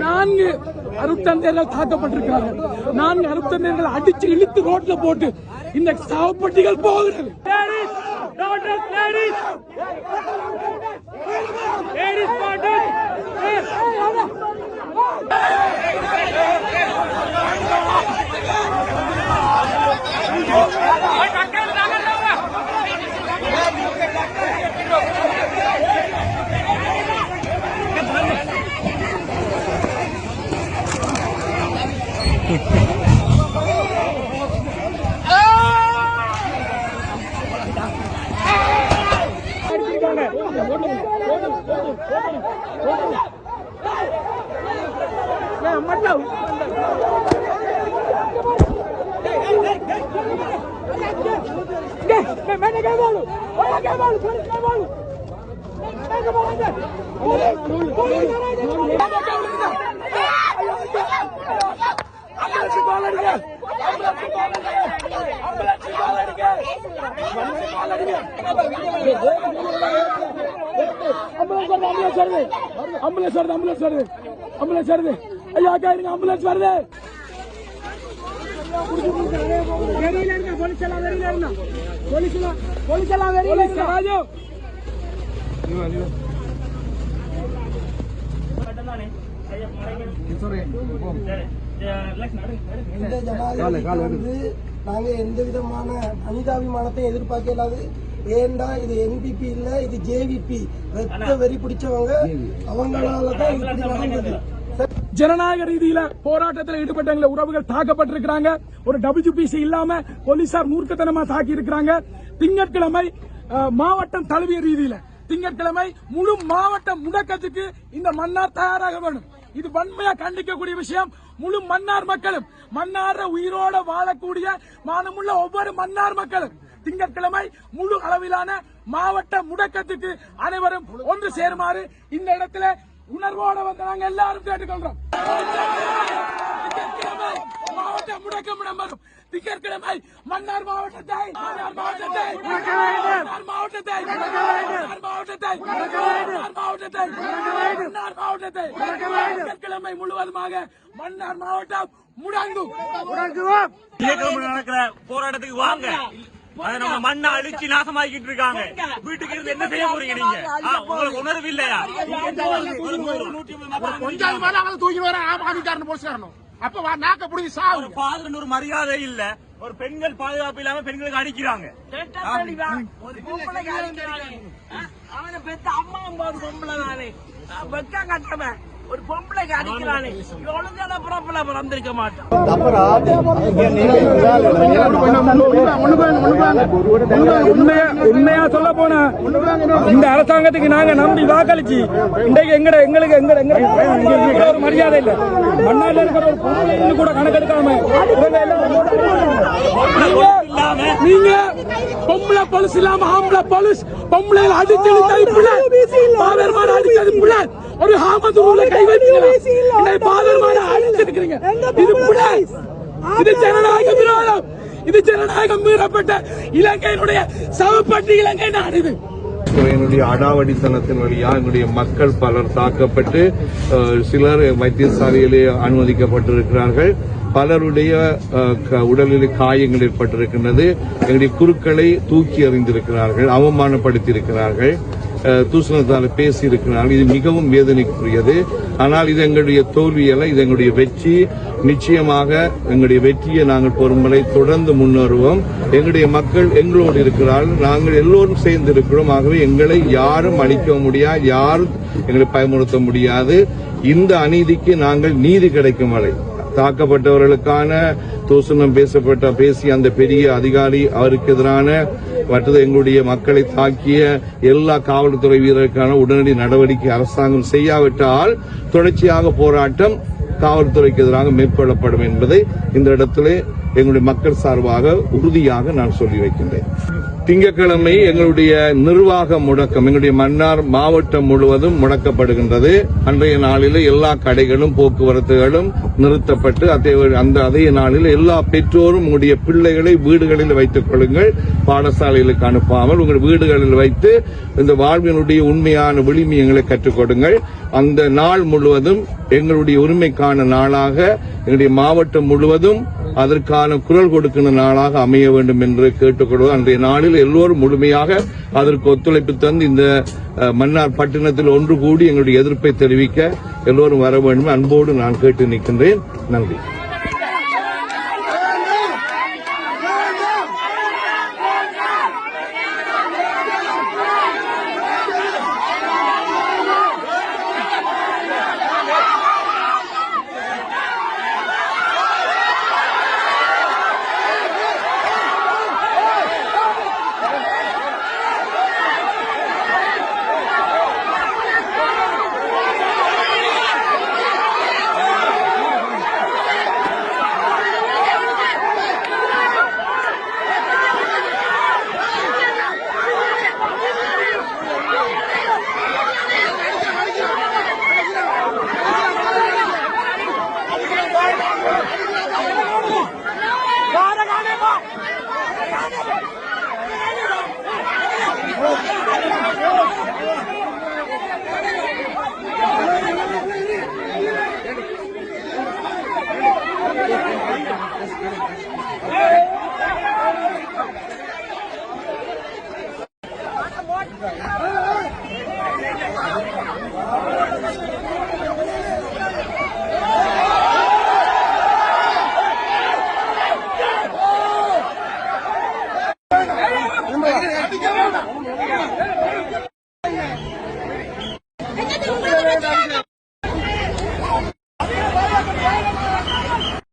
நான்கு அருட்தந்தையர்கள் தாக்கப்பட்டிருக்கிறார்கள். 4 அருட்தந்தையர்கள் அடிச்சு இழுத்து ரோட்ல போட்டு இந்த சாவப்பட்டிகள் போகிறது. ஆம்புலன்ஸ் வருது. ஐயா கேளுங்க, ஆம்புலன்ஸ் வருது. நாங்க எந்த விதமான மனிதாபிமானத்தை எதிர்பார்க்கலாது. ஏண்டா இது NPP இல்ல, இது JVP. ரத்த வெறி பிடிச்சவங்க, அவங்களாலதான் இப்படி நடந்தது. ஜனநாயக ரீதியில போராட்டத்தில் ஈடுபட்ட உறவுகள் தாக்கப்பட்டிருக்கிறாங்க. ஒரு WPC இல்லாம போலீசார் மூர்க்கத்தனமா தாக்கி இருக்கிறாங்க. திங்கட்கிழமை மாவட்டம் தழுவிய ரீதியில திங்கட்கிழமை முழு மாவட்ட முடக்கத்துக்கு இந்த மன்னார் தயாராக வேண்டும். இது வன்மையா கண்டிக்கக்கூடிய விஷயம். முழு மன்னார் மக்களும், மன்னார் உயிரோட வாழக்கூடிய மானமுள்ள ஒவ்வொரு மன்னார் மக்களும் திங்கட்கிழமை முழு அளவிலான மாவட்ட முடக்கத்துக்கு அனைவரும் ஒன்று சேருமாறு இந்த இடத்துல உணர்வோட வந்து நாங்க எல்லாரும் கேட்டுக்கொள்றோம். மாவட்ட முடக்கம் இடம்பெறும். திங்கட்கிழமை மன்னார் மாவட்டத்தை திங்கட்கிழமை முழுவதுமாக மன்னார் மாவட்டம் முடங்கும். நடக்கிற போராட்டத்துக்கு வாங்க. நம்ம மண்ணை அழிச்சு நாசமாக்கிட்டு இருக்காங்க. வீட்டுக்கு இருந்து என்ன செய்ய போறீங்க நீங்க? உங்களுக்கு உணர்வு இல்லையா? கொஞ்சம் தூக்கி வர ஆமாதிக்காரன் போலீஸ்காரனும் அப்ப நாக்க புடிச்சு சாவு. பாதுகாப்பு ஒரு மரியாதை இல்ல. ஒரு பெண்கள் பாதுகாப்பு இல்லாம பெண்களுக்கு அடிக்கிறாங்க. அவனை பெத்த அம்மா பொம்பளை தானே வெக்க கட்டவன். ஒரு பொம்பளைக்கு அடிக்கிறானே, ஒழுங்கான பிறப்புல பிறந்திருக்க மாட்டான். உண்மையா சொல்ல போன இந்த அரசாங்கத்துக்கு நாங்க நம்பி வாக்களிச்சு இன்றைக்கு எங்களுக்கு ஒரு மரியாதை இல்ல. மன்னார்ல இருக்கிற ஒரு பொம்பளை கூட கணக்கெடுக்காம நீங்க பொம்பளை பொலிஸ் இல்லாம ஆம்பளை பொலிஸ் பொம்பளைகள் அடிச்சது அடிச்சது பிள்ளை ஒரு ஹாமதூர்ல கை வைப்பீங்க. பாதர்மான அடிச்சிருக்கிறீங்க. இது பிள்ளை, இது ஜனநாயக விரோதம். இது ஜனநாயகம் மீறப்பட்ட இலங்கையினுடைய சவப்பட்டி இலங்கை நாடு. இது என்னுடைய அடாவடித்தனத்தின் வழியா என்னுடைய மக்கள் பலர் தாக்கப்பட்டு சிலர் வைத்தியசாலையிலே அனுமதிக்கப்பட்டிருக்கிறார்கள். பலருடைய உடலில் காயங்கள் ஏற்பட்டிருக்கின்றது. எங்களுடைய குருக்களை தூக்கி எறிந்திருக்கிறார்கள், அவமானப்படுத்தியிருக்கிறார்கள், தூசணத்தால் பேசியிருக்கிறார்கள். இது மிகவும் வேதனைக்குரியது. ஆனால் இது எங்களுடைய தோல்வி அல்ல, இது எங்களுடைய வெற்றி. நிச்சயமாக எங்களுடைய வெற்றியை நாங்கள் பொறுமலை தொடர்ந்து முன்னேறுவோம். எங்களுடைய மக்கள் எங்களோடு இருக்கிறார்கள், நாங்கள் எல்லோரும் சேர்ந்து இருக்கிறோம். ஆகவே எங்களை யாரும் அழிக்க முடியாது, யாரும் எங்களை பயமுறுத்த முடியாது. இந்த அநீதிக்கு நாங்கள் நீதி கிடைக்கும் வரை தாக்கப்பட்டவர்களுக்கான தூசணம் பேசிய அந்த பெரிய அதிகாரி, அவருக்கு எதிரான மற்றது எங்களுடைய மக்களை தாக்கிய எல்லா காவல்துறை வீரருக்கான உடனடி நடவடிக்கை அரசாங்கம் செய்யாவிட்டால் தொடர்ச்சியாக போராட்டம் காவல்துறைக்கு எதிராக மேற்கொள்ளப்படும் என்பதை இந்த இடத்திலே எங்களுடைய மக்கள் சார்பாக உறுதியாக நான் சொல்லி வைக்கின்றேன். திங்கட்கிழமை எங்களுடைய நிர்வாக முடக்கம் எங்களுடைய மன்னார் மாவட்டம் முழுவதும் முடக்கப்படுகின்றது. அன்றைய நாளில் எல்லா கடைகளும் போக்குவரத்துகளும் நிறுத்தப்பட்டு அதே நாளில் எல்லா பெற்றோரும் உங்களுடைய பிள்ளைகளை வீடுகளில் வைத்துக் கொள்ளுங்கள், பாடசாலைகளுக்கு அனுப்பாமல் உங்கள் வீடுகளில் வைத்து இந்த வாழ்வினுடைய உண்மையான விளிமியங்களை கற்றுக் கொடுங்கள். அந்த நாள் முழுவதும் எங்களுடைய உரிமைக்கான நாளாக எங்களுடைய மாவட்டம் முழுவதும் அதற்கான குரல் கொடுக்கின்ற நாளாக அமைய வேண்டும் என்று கேட்டுக்கொள்வது. அன்றைய நாளில் எல்லோரும் முழுமையாக அதற்கு ஒத்துழைப்பு தந்து இந்த மன்னார் பட்டினத்தில் ஒன்று கூடி எங்களுடைய எதிர்ப்பை தெரிவிக்க எல்லோரும் வர வேண்டும் அன்போடு நான் கேட்டு நிற்கின்றேன். நன்றி.